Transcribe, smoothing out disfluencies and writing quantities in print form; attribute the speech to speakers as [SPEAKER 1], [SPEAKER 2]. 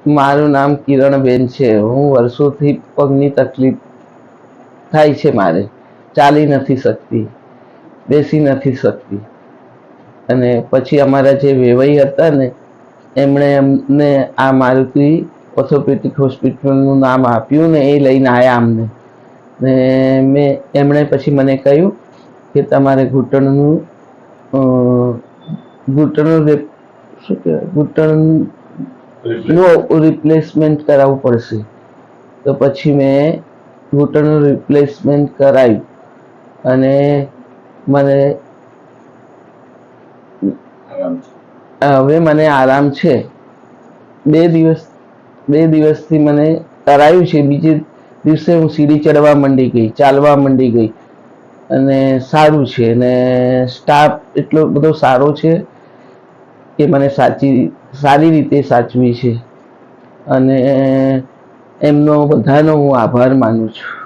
[SPEAKER 1] મારું નામ કિરણબેન છે. હું વર્ષોથી પગની તકલીફ થાય છે. મારે ચાલી નથી શકતી, બેસી નથી શકતી. અને પછી અમારા જે વેવાઈ હતા ને, એમણે અમને આ મારુતિ ઓર્થોપેડિક હોસ્પિટલનું નામ આપ્યું ને એ લઈને આવ્યા અમને. ને એમણે પછી મને કહ્યું કે તમારે ઘૂંટણનું રિપ્લેસમેન્ટ કરાવવું પડશે. તો પછી મેં ઘૂંટણનું રિપ્લેસમેન્ટ કરાવ્યું અને હવે મને આરામ છે. 2 દિવસથી મને કરાયું છે. બીજે દિવસે હું સીડી ચડવા માંડી ગઈ, ચાલવા માંડી ગઈ અને સારું છે. અને સ્ટાફ એટલો બધો સારો છે કે મને સારી રીતે સાચવી છે અને એમનો બધાનો હું આભાર માનું છું.